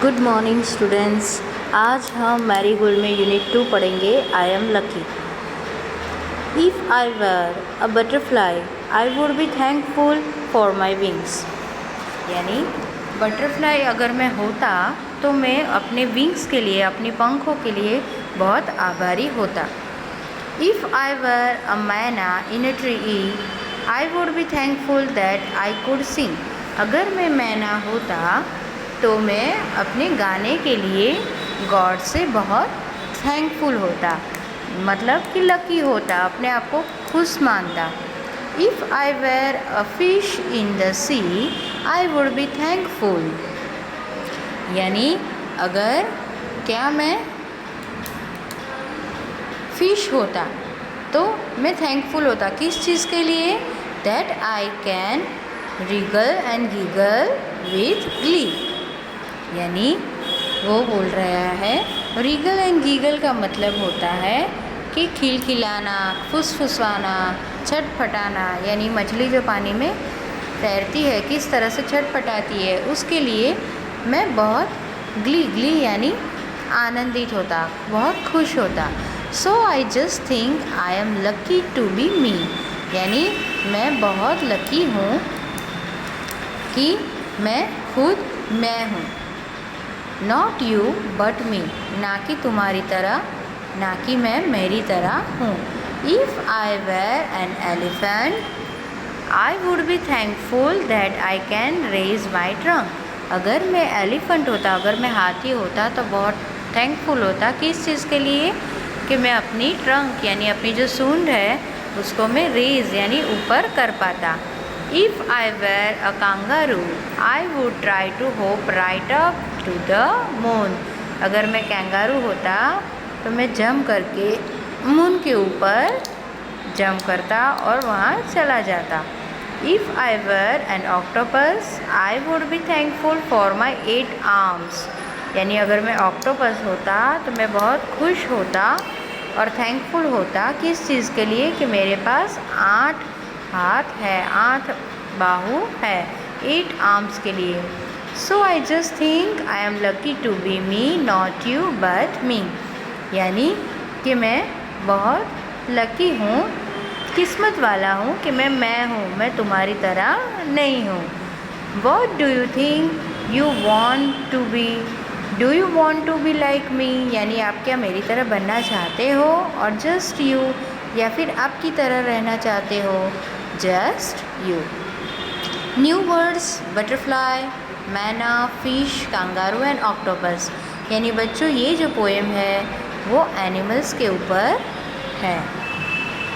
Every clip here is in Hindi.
Good morning students. आज हम मैरीगोल्ड में यूनिट 2 पढ़ेंगे। आई am lucky. If I were a butterfly I would be thankful for my wings. यानी बटरफ्लाई अगर मैं होता तो मैं अपने विंग्स के लिए, अपनी पंखों के लिए बहुत आभारी होता। If I were a myna in a tree I would be thankful that I could sing. अगर मैं मैना होता तो मैं अपने गाने के लिए गॉड से बहुत थैंकफुल होता, मतलब कि लकी होता, अपने आप को खुश मानता। If I were a fish in the sea I would be thankful. यानी अगर क्या मैं फिश होता तो मैं थैंकफुल होता किस चीज़ के लिए? That I can Regal and giggle with Glee. यानी वो बोल रहा है, रिगल एंड गीगल का मतलब होता है कि खिलखिलाना, फुसफुसाना, छटपटाना। यानी मछली जो पानी में तैरती है किस तरह से छटपटाती है, उसके लिए मैं बहुत ग्ली यानी आनंदित होता, बहुत खुश होता। So I just think I am lucky to be me. यानी मैं बहुत लकी हूँ कि मैं खुद मैं हूँ। नॉट यू बट मी, ना कि तुम्हारी तरह, ना कि मैं मेरी तरह हूँ। If I were an elephant I would be thankful that I can raise my trunk. अगर मैं एलिफेंट होता, अगर मैं हाथी होता तो बहुत थैंकफुल होता किस चीज़ के लिए? कि मैं अपनी ट्रंक यानी अपनी जो सूंड है उसको मैं रेज यानी ऊपर कर पाता। If I were a kangaroo I would try to hop right up to the moon. अगर मैं कैंगारू होता तो मैं जंप करके मून के ऊपर जंप करता और वहाँ चला जाता। If I were N octopus I would be thankful for my 8 arms. यानी अगर मैं ऑक्टोपस होता तो मैं बहुत खुश होता और थैंकफुल होता किस चीज़ के लिए? कि मेरे पास 8 हाथ है, 8 बाहु है, 8 आर्म्स के लिए। So I just think I am lucky to be me, not you but me. यानी कि मैं बहुत लकी हूँ, किस्मत वाला हूँ कि मैं हूँ, मैं तुम्हारी तरह नहीं हूँ। What do you think you want to be? Do you want to be like me? यानी आप क्या मेरी तरह बनना चाहते हो? और जस्ट यू, या फिर आपकी तरह रहना चाहते हो? Just you. New words butterfly, मैना, फिश, कांगारू एंड ऑक्टोपस। यानी बच्चों ये जो पोएम है वो एनिमल्स के ऊपर है।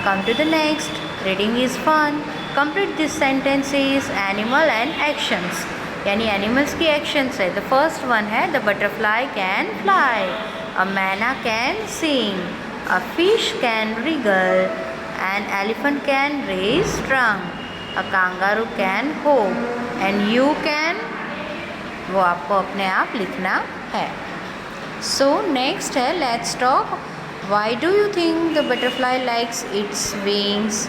Come to the next. Reading is fun. Complete this sentences animal and actions. यानी एनिमल्स की एक्शंस है। द फर्स्ट वन है the butterfly can fly, a myna can sing, a fish can wriggle, an elephant can raise trunk, a kangaroo can hop and you can, वो आपको अपने आप लिखना है। सो नेक्स्ट है let's talk. Why do you think the butterfly likes its wings?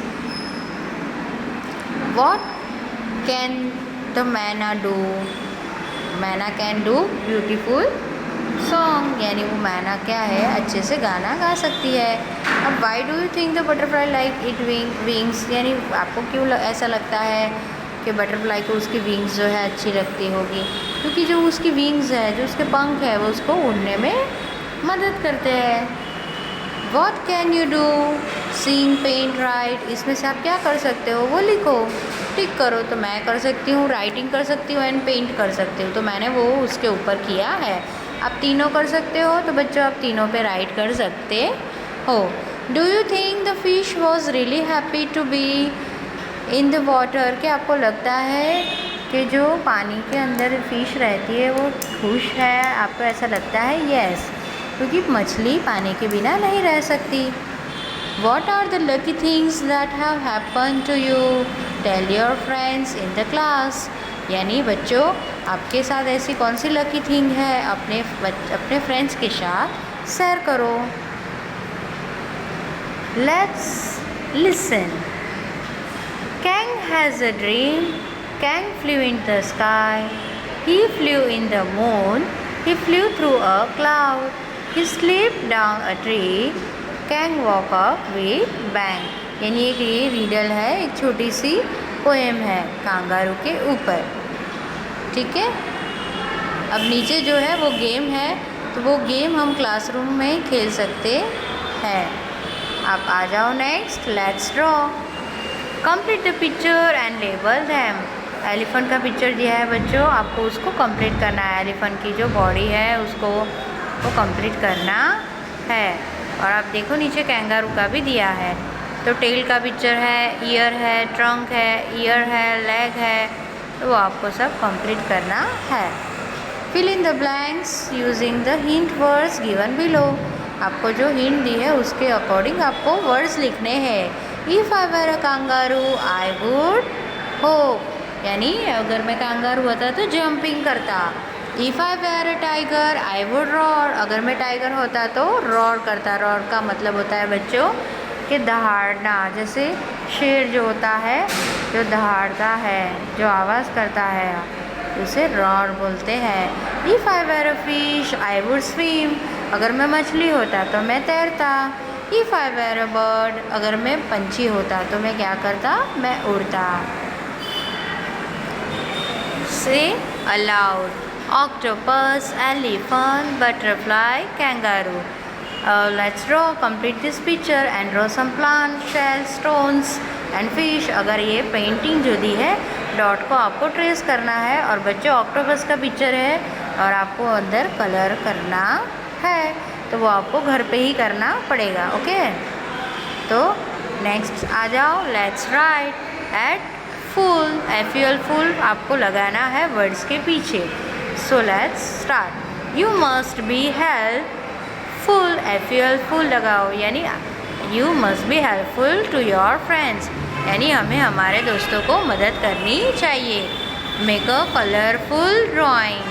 What can the मैना डू? मैना कैन डू ब्यूटीफुल सॉन्ग। यानी वो मैना क्या है, अच्छे से गाना गा सकती है। अब Y do you think the butterfly like it wings? यानी आपको क्यों ऐसा लगता है कि बटरफ्लाई को उसकी विंग्स जो है अच्छी लगती होगी? क्योंकि जो उसकी विंग्स है, जो उसके पंख है, वो उसको उड़ने में मदद करते हैं। What can you do? Sing, paint, write. इसमें से आप क्या कर सकते हो? वो लिखो, टिक करो। तो मैं कर सकती हूँ, राइटिंग कर सकती हूँ एंड पेंट कर सकती हूँ, तो मैंने वो उसके ऊपर किया है। आप तीनों कर सकते हो, तो बच्चों आप तीनों पे राइट कर सकते हो। Do you think the fish was really happy to be in the water? क्या आपको लगता है कि जो पानी के अंदर फिश रहती है वो खुश है? आपको ऐसा लगता है? यस, क्योंकि मछली पानी के बिना नहीं रह सकती। What are the lucky things that have happen to you? Tell your friends in the class. यानी बच्चों आपके साथ ऐसी कौन सी लकी थिंग है, अपने फ्रेंड्स के साथ शेयर करो। Let's listen. Kang has a dream. Kang flew in the sky. He flew in the moon. He flew through a cloud. He slipped down a tree. Kang walk up with bang. यानी एक ये रीडल है, एक छोटी सी पोएम है कांगारू के ऊपर। ठीक है, अब नीचे जो है वो गेम है, तो वो गेम हम क्लासरूम में खेल सकते हैं। आप आ जाओ next. Let's draw. Complete the picture and label them. Elephant का पिक्चर दिया है बच्चों, आपको उसको कंप्लीट करना है। एलिफेंट की जो बॉडी है उसको वो कंप्लीट करना है। और आप देखो नीचे कैंगारू का भी दिया है, तो टेल का पिक्चर है, ईयर है, ट्रंक है, ईयर है, लेग है, तो वो आपको सब कंप्लीट करना है। Fill in the blanks using the hint words given below. आपको जो हिंट दी है उसके अकॉर्डिंग आपको वर्ड्स लिखने हैं। If I were a kangaroo I would hop, यानी अगर मैं कांगारू होता तो जंपिंग करता। If I were a tiger I would roar, अगर मैं टाइगर होता तो रॉर करता। रॉर का मतलब होता है बच्चों कि दहाड़ना, जैसे शेर जो होता है जो दहाड़ता है, जो आवाज़ करता है, उसे रॉर बोलते हैं। If I were a fish I would swim, अगर मैं मछली होता तो मैं तैरता। If I were a bird, अगर मैं पंछी होता तो मैं क्या करता, मैं उड़ता। से allowed octopus, elephant, butterfly, kangaroo. Let's draw. Complete this picture and draw some plants, shells, stones and fish. अगर ये पेंटिंग जो दी है डॉट को आपको ट्रेस करना है, और बच्चों ऑक्टोपस का पिक्चर है और आपको अंदर कलर करना है, तो वो आपको घर पे ही करना पड़ेगा। ओके, तो नेक्स्ट आ जाओ। Let's write eight full, F U L full आपको लगाना है वर्ड्स के पीछे। So let's start. You must be helpful. FUL full लगाओ, यानी you must be helpful to your friends, यानी हमें हमारे दोस्तों को मदद करनी चाहिए। Make a colorful drawing,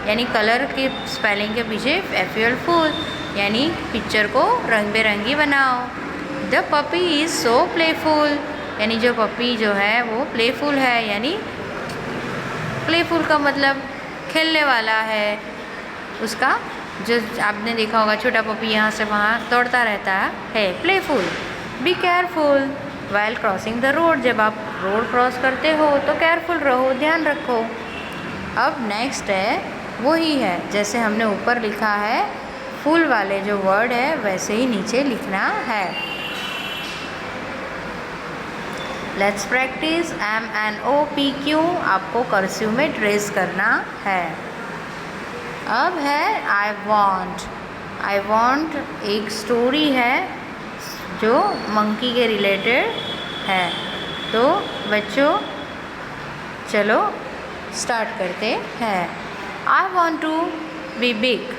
यानी कलर के स्पेलिंग के पीछे FUL फुल, यानी पिक्चर को रंग बिरंगी बनाओ। The puppy is so playful, यानी जो पपी जो है वो प्लेफुल है, यानी प्लेफुल का मतलब खेलने वाला है। उसका जो आपने देखा होगा छोटा पपी यहाँ से वहाँ दौड़ता रहता है, playful. Be careful while crossing the road, जब आप रोड क्रॉस करते हो तो केयरफुल रहो, ध्यान रखो। अब नेक्स्ट है वही है जैसे हमने ऊपर लिखा है, फुल वाले जो वर्ड है वैसे ही नीचे लिखना है। Let's practice. MNOPQ आपको कर्सिव में ट्रेस करना है। अब है आई वॉन्ट एक स्टोरी है जो मंकी के रिलेटेड है। तो बच्चों चलो स्टार्ट करते हैं। I want to be big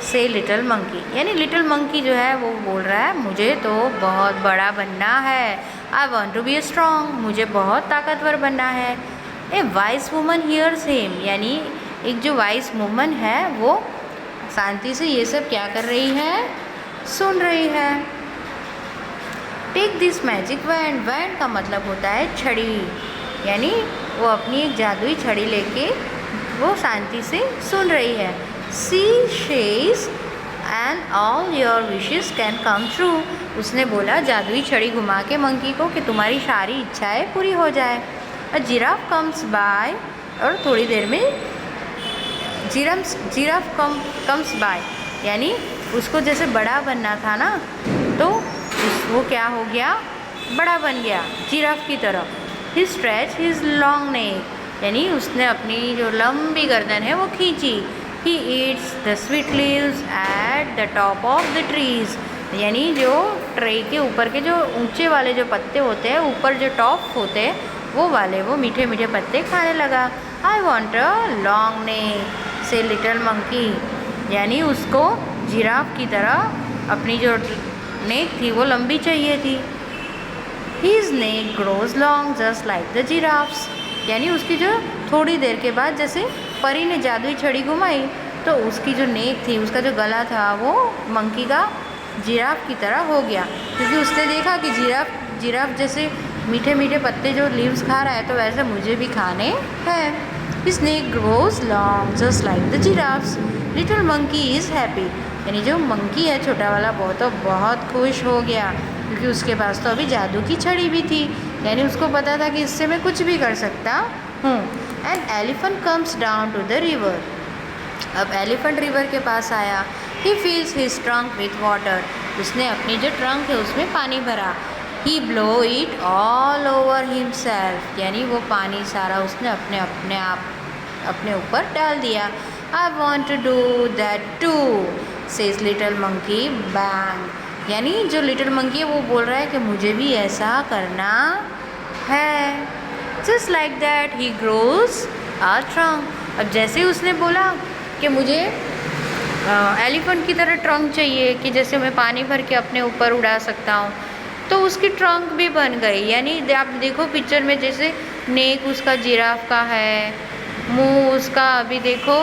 says little monkey, यानी लिटिल मंकी जो है वो बोल रहा है मुझे तो बहुत बड़ा बनना है। I want to be strong, मुझे बहुत ताकतवर बनना है। A wise woman hears him, यानी एक जो वाइस वुमन है वो शांति से ये सब क्या कर रही है, सुन रही है। Take this magic wand, wand का मतलब होता है छड़ी, यानी वो अपनी एक जादुई छड़ी लेके वो शांति से सुन रही है। She says and all your wishes can come true, उसने बोला जादुई छड़ी घुमा के मंकी को कि तुम्हारी सारी इच्छाएं पूरी हो जाए। अ जिराफ कम्स बाय, और थोड़ी देर में जिराफ कम्स बाय, यानी उसको जैसे बड़ा बनना था ना, तो वो क्या हो गया, बड़ा बन गया जिराफ की तरह। ही स्ट्रेच हिज लॉन्ग नेक, यानी उसने अपनी जो लंबी गर्दन है वो खींची। He eats the sweet leaves at the top of the trees, यानी जो ट्री के ऊपर के जो ऊंचे वाले जो पत्ते होते हैं, ऊपर जो टॉप होते हैं वो वाले वो मीठे मीठे पत्ते खाने लगा। I want a long neck से लिटिल मंकी, यानी उसको जिराफ की तरह अपनी जो नेक थी वो लंबी चाहिए थी। His neck grows long just like the giraffe's, यानी उसकी जो थोड़ी देर के बाद जैसे परी ने जादुई छड़ी घुमाई तो उसकी जो नेक थी, उसका जो गला था वो मंकी का जिराफ की तरह हो गया, क्योंकि उसने देखा कि जिराफ जैसे मीठे मीठे पत्ते जो लीव्स खा रहा है तो वैसे मुझे भी खाने हैं। His neck grows long just like the giraffes, little monkey is happy. यानी जो मंकी है छोटा वाला वो तो बहुत खुश हो गया, क्योंकि उसके पास तो अभी जादू की छड़ी भी थी, यानी उसको पता था कि इससे मैं कुछ भी कर सकता हूँ। And elephant comes down to the river. अब एलिफेंट रिवर के पास आया। He fills his trunk with water. उसने अपनी जो ट्रंक है उसमें पानी भरा। He blow it all over himself. यानी वो पानी सारा उसने अपने ऊपर डाल दिया। I want to do that too, says little monkey bang. यानी जो लिटिल मंकी है वो बोल रहा है कि मुझे भी ऐसा करना है। Just like that he grows a trunk. अब जैसे उसने बोला कि मुझे एलिफेंट की तरह ट्रंक चाहिए कि जैसे मैं पानी भर के अपने ऊपर उड़ा सकता हूँ, तो उसकी ट्रंक भी बन गई। यानी आप देखो पिक्चर में, जैसे नेक उसका जिराफ का है, मुंह उसका अभी देखो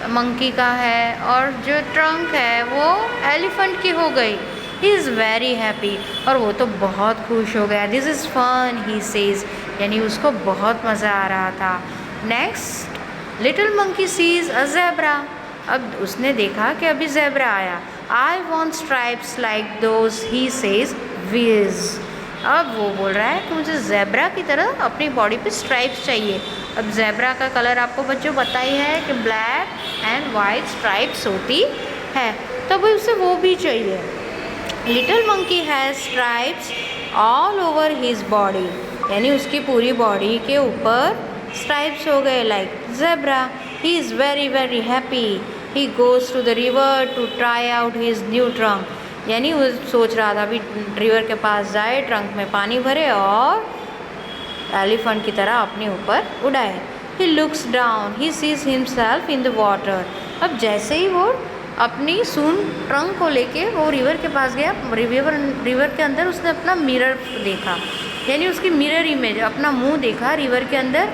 मंकी का है, और जो ट्रंक है वो एलिफेंट की हो गई। He is very happy. और वो तो बहुत खुश हो गया। This is fun he says. यानी उसको बहुत मज़ा आ रहा था। Next little monkey sees a zebra. अब उसने देखा कि अभी ज़ेब्रा आया। I want stripes like those he says wish. अब वो बोल रहा है कि मुझे ज़ेब्रा की तरह अपनी बॉडी पे स्ट्राइप्स चाहिए। अब ज़ेब्रा का कलर आपको बच्चों पता ही है कि ब्लैक एंड वाइट स्ट्राइप्स होती है, तो भाई उसे वो भी चाहिए। Little monkey has stripes all over his body. यानी उसकी पूरी बॉडी के ऊपर स्ट्राइप्स हो गए like zebra. He is very very happy. He goes to the river to try out his new trunk. यानी वो सोच रहा था अभी रिवर के पास जाए, ट्रंक में पानी भरे और एलिफेंट की तरह अपने ऊपर उड़ाए। He looks down, he sees himself in the water. अब जैसे ही वो अपनी सून ट्रंक को लेके वो रिवर के पास गया, रिवर के अंदर उसने अपना मिरर देखा। यानी उसकी मिरर इमेज, अपना मुंह देखा रिवर के अंदर।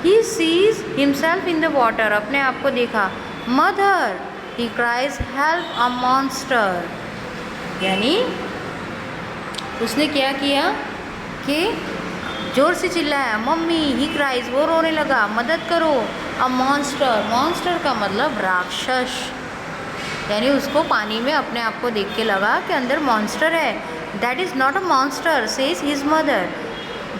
He sees himself in the water. अपने आप को देखा। मदर, ही क्राइज हेल्प अ मॉन्स्टर। यानी उसने क्या किया कि जोर से चिल्लाया, मम्मी। ही क्राइज, वो रोने लगा, मदद करो। अ मॉन्स्टर, मॉन्स्टर का मतलब राक्षस। यानी उसको पानी में अपने आप को देख के लगा कि अंदर मॉन्स्टर है। That is not a monster, says his mother.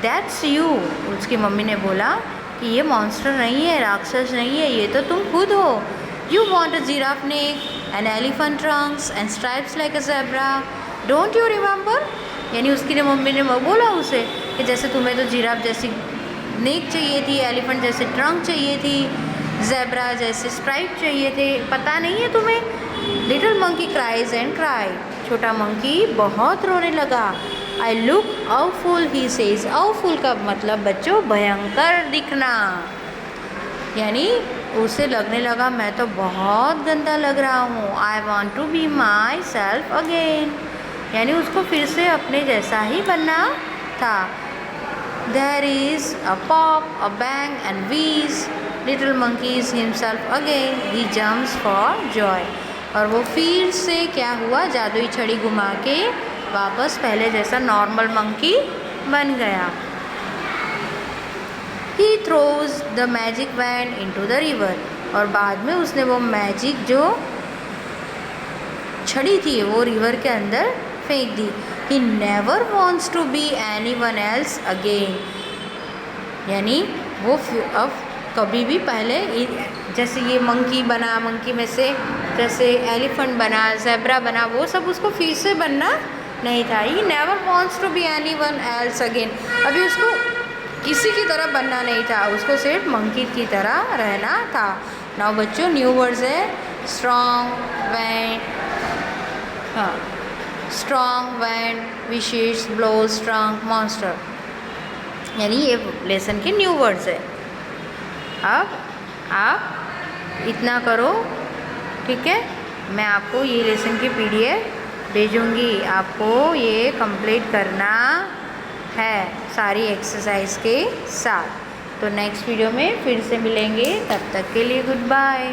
That's you. उसकी मम्मी ने बोला कि ये मॉन्स्टर नहीं है, राक्षस नहीं है, ये तो तुम खुद हो। You want a giraffe neck an elephant Trunks and stripes like a zebra, don't you remember. यानी उसकी मम्मी ने बोला उसे कि जैसे तुम्हें तो जिराफ जैसी नेक चाहिए थी, एलिफेंट जैसे ट्रंक चाहिए थी, ज़ेब्रा जैसे स्ट्राइप चाहिए थे, पता नहीं है तुम्हें। Little monkey cries and cry. छोटा मंकी बहुत रोने लगा। I look awful he says. awful का मतलब बच्चों भयंकर दिखना। यानी उसे लगने लगा मैं तो बहुत गंदा लग रहा हूँ। I want to be myself again. यानी उसको फिर से अपने जैसा ही बनना था। There is a pop, a bang and wheeze. Little monkey's himself again, he jumps for joy. और वो फिर से क्या हुआ, जादुई छड़ी घुमा के वापस पहले जैसा नॉर्मल मंकी बन गया। He throws the magic wand into the river. और बाद में उसने वो मैजिक जो छड़ी थी वो रिवर के अंदर फेंक दी। He never wants to be anyone else again. यानी वो अब कभी भी पहले जैसे ये मंकी बना, मंकी में से जैसे एलिफेंट बना, ज़ेब्रा बना, वो सब उसको फिर से बनना नहीं था। He never wants to be anyone else again. अभी उसको किसी की तरह बनना नहीं था, उसको सिर्फ मंकी की तरह रहना था। नाउ बच्चों न्यू वर्ड्स है स्ट्रॉन्ग, वैंड, हाँ स्ट्रॉन्ग, वैंड, विशेष, ब्लो, स्ट्रॉन्ग, मॉन्स्टर। यानी ये लेसन के न्यू वर्ड्स है। अब आप इतना करो, ठीक है। मैं आपको ये लेसन की PDF भेजूँगी, आपको ये कंप्लीट करना है सारी एक्सरसाइज के साथ। तो नेक्स्ट वीडियो में फिर से मिलेंगे, तब तक के लिए गुड बाय।